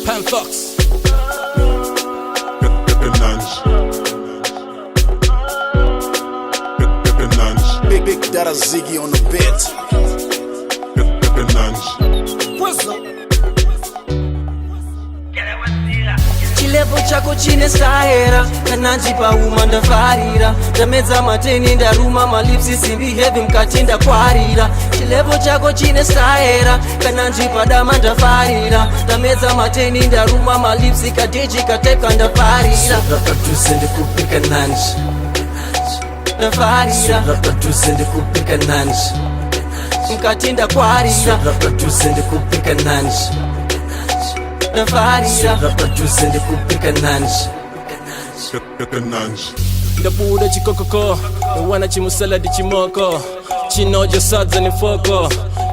Pan Fox. Big Dada Ziggy on the beat. Chilevo chako chine staera kananji pauma ndafarira ndamedza mateni ndaruma malipsi simbi heavy mkati ndakwarira chilevo chako chine staera kananji padama ndafarira ndamedza mateni ndaruma malipsi kadeji kateka ndafarira Produce ndikupika nanji ndafarira Produce ndikupika nanji mkati ndakwarira Produce ndikupika nanji ndafarira Produce ndikupika nanji Ndapuda chikokoko Nwana chimusaladi chimoko Chinoja sadza ni foko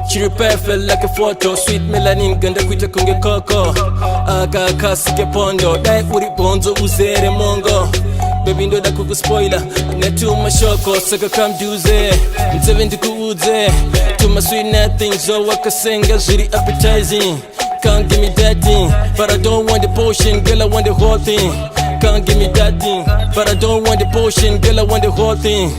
Chiri perfect like a photo Sweet melanin ganda kuita kunge koko Aka kasike pondo Dai uri bonzo uzere mongo Baby ndo da kuku spoiler Netuma shoko saka kamduze Mteve ndikuuze Tuma sweet nothing So wakasenga ziri appetizing Can't give me that thing But I don't want the potion Girl I want the whole thing Can't give me that thing But I don't want the potion Girl I want the whole thing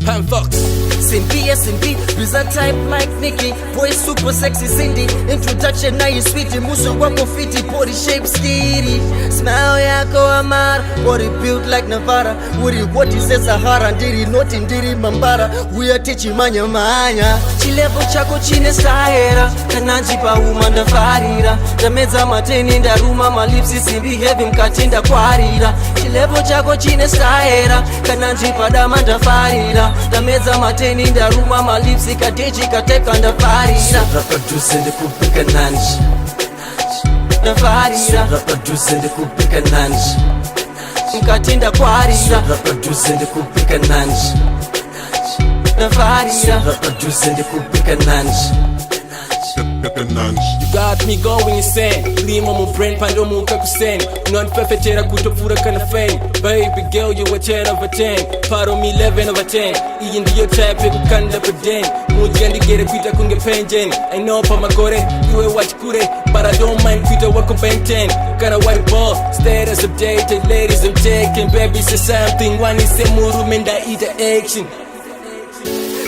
Pan Fox. Cynthia, Cindy, use a type like Nikki. Boy super sexy Cindy. Introduction now you sweetie. Muso wako fiti, body shape skitty. Smile yako amara, body built like Navara. Woody what is a Sahara, ndiri noti ndiri mambara. We are teaching manya manya. Chilevo chako chine staera, kananji pa uma ndafarira. Ndamedza mateni ndaruma malipsi simbi heavy mkati ndakwarira. Chilevo chako chine staera, kananji padama ndafarira. Ndamedza mateni ndaruma malipsi kadeji kateka ndafarira. Produce ndikupika nanji Ndafarira Produce ndikupika nanji mkati ndakwarira. Produce ndikupika nanji Ndafarira Produce ndikupika nanji You got me going insane Lima mu brain pando muka kuseni Unanipefetera kutofura kana fame Baby girl you a 10 over 10 Paro me 11 over 10 Iyi ndiyo type ya kukanda paden Muji andigere kuita kunge penjen I know pa magore Iwe wachikure But I don't mind kuita wako benten Kana white ball Status updated Ladies I'm taking Baby say something Wani se muru menda ita action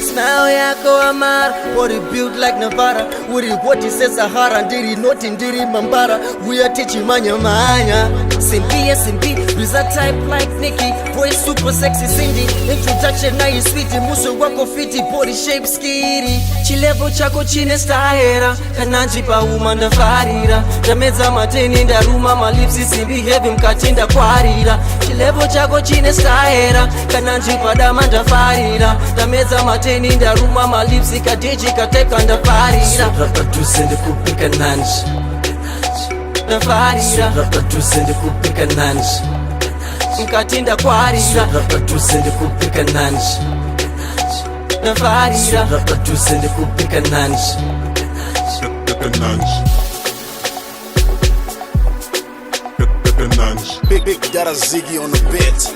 Smile yako amara, body built like Navara. Woody what is a Sahara, ndiri noti ndiri mambara. We are teaching manya manya. Cynthia, Cindy, use a type like Nikki. Boy super sexy Cindy. Introduction now you sweetie. Muso wako fiti, body shape skitty. Chilevo chako chine staera, kananji pa uma ndafarira. Ndamedza mateni ndaruma malipsi simbi heavy mkati ndakwarira. Chilevo chako chine staera, kananji padama ndafarira. Ndamedza mateni ndaruma malipsi kadeji kateka ndafarira. Produce ndikupika nanji Ndafarira Produce ndikupika nanji mkati ndakwarira. Produce ndikupika nanji Ndafarira Produce ndikupika nanji Big Dada Ziggy on the beat.